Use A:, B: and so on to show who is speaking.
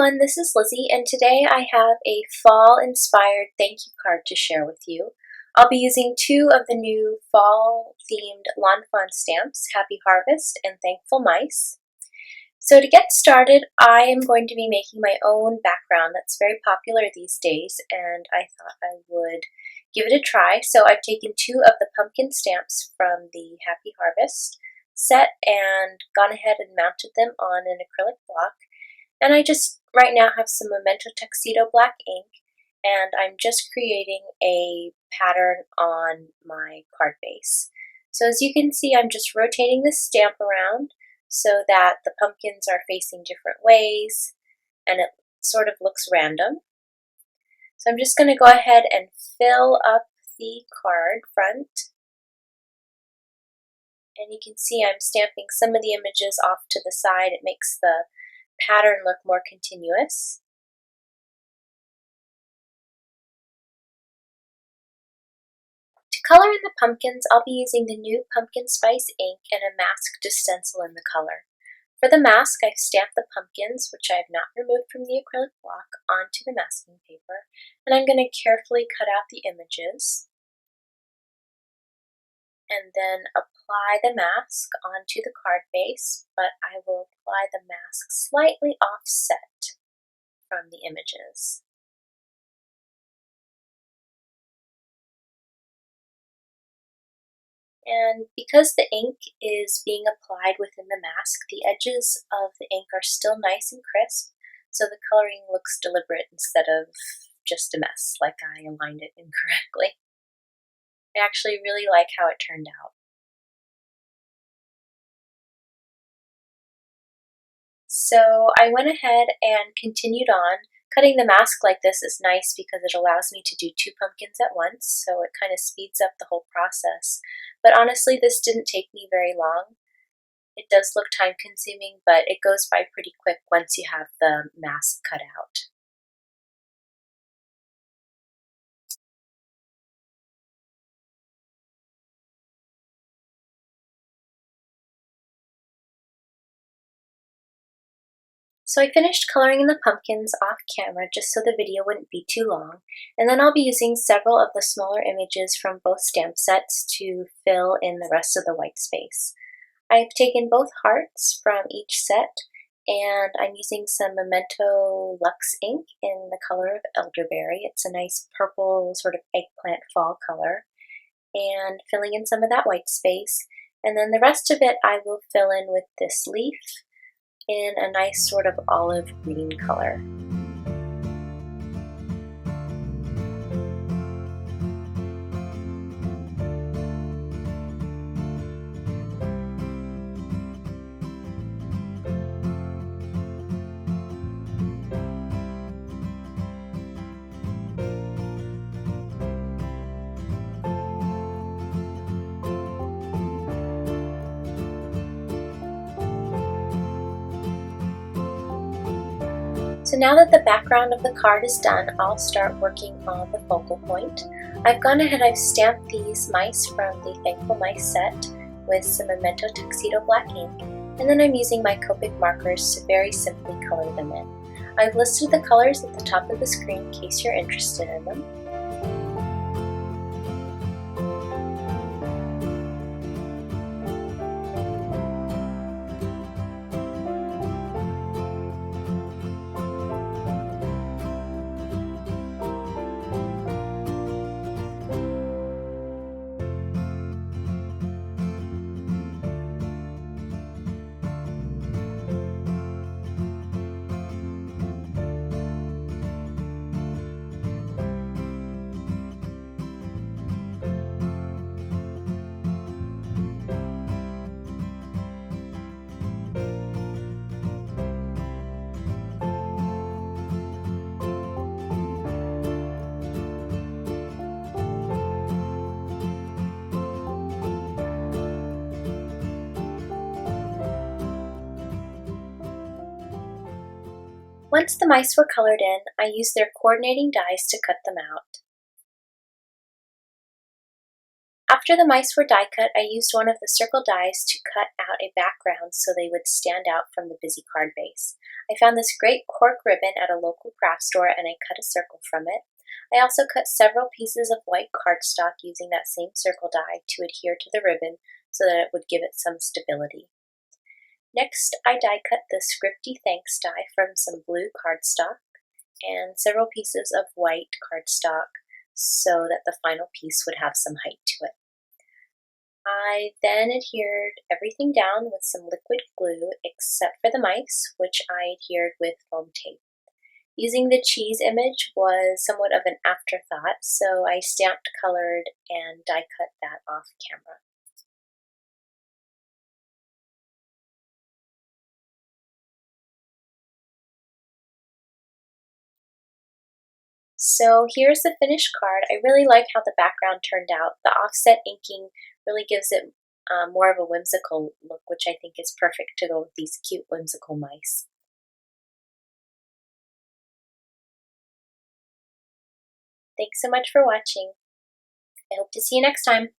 A: everyone, this is Lizzy, and today I have a fall-inspired thank you card to share with you. I'll be using two of the new fall-themed Lawn Fawn stamps, Happy Harvest and Thankful Mice. So to get started, I am going to be making my own background that's very popular these days, and I thought I would give it a try. So I've taken two of the pumpkin stamps from the Happy Harvest set and gone ahead and mounted them on an acrylic block. And I just right now have some Memento Tuxedo black ink, and I'm just creating a pattern on my card base. So as you can see, I'm just rotating the stamp around so that the pumpkins are facing different ways, and it sort of looks random. So I'm just going to go ahead and fill up the card front. And you can see I'm stamping some of the images off to the side. It makes the pattern look more continuous. To color in the pumpkins, I'll be using the new pumpkin spice ink and a mask to stencil in the color. For the mask, I've stamped the pumpkins, which I have not removed from the acrylic block, onto the masking paper, and I'm going to carefully cut out the images and then apply the mask onto the card base, but I will apply the mask slightly offset from the images. And because the ink is being applied within the mask, the edges of the ink are still nice and crisp, so the coloring looks deliberate instead of just a mess like I aligned it incorrectly. I actually really like how it turned out. So I went ahead and continued on. Cutting the mask like this is nice because it allows me to do two pumpkins at once, so it kind of speeds up the whole process. But honestly, this didn't take me very long. It does look time consuming, but it goes by pretty quick once you have the mask cut out. So I finished coloring in the pumpkins off camera just so the video wouldn't be too long, and then I'll be using several of the smaller images from both stamp sets to fill in the rest of the white space. I've taken both hearts from each set, and I'm using some Memento Luxe ink in the color of elderberry. It's a nice purple sort of eggplant fall color, and filling in some of that white space. And then the rest of it I will fill in with this leaf in a nice sort of olive green color. So now that the background of the card is done, I'll start working on the focal point. I've gone ahead, I've stamped these mice from the Thankful Mice set with some Memento Tuxedo black ink, and then I'm using my Copic markers to very simply color them in. I've listed the colors at the top of the screen in case you're interested in them. Once the mice were colored in, I used their coordinating dies to cut them out. After the mice were die cut, I used one of the circle dies to cut out a background so they would stand out from the busy card base. I found this great cork ribbon at a local craft store and I cut a circle from it. I also cut several pieces of white cardstock using that same circle die to adhere to the ribbon so that it would give it some stability. Next, I die cut the Scripty Thanks die from some blue cardstock and several pieces of white cardstock so that the final piece would have some height to it. I then adhered everything down with some liquid glue except for the mice, which I adhered with foam tape. Using the cheese image was somewhat of an afterthought, so I stamped, colored, and die cut that off camera. So here's the finished card. I really like how the background turned out. The offset inking really gives it more of a whimsical look, which I think is perfect to go with these cute whimsical mice. Thanks so much for watching. I hope to see you next time.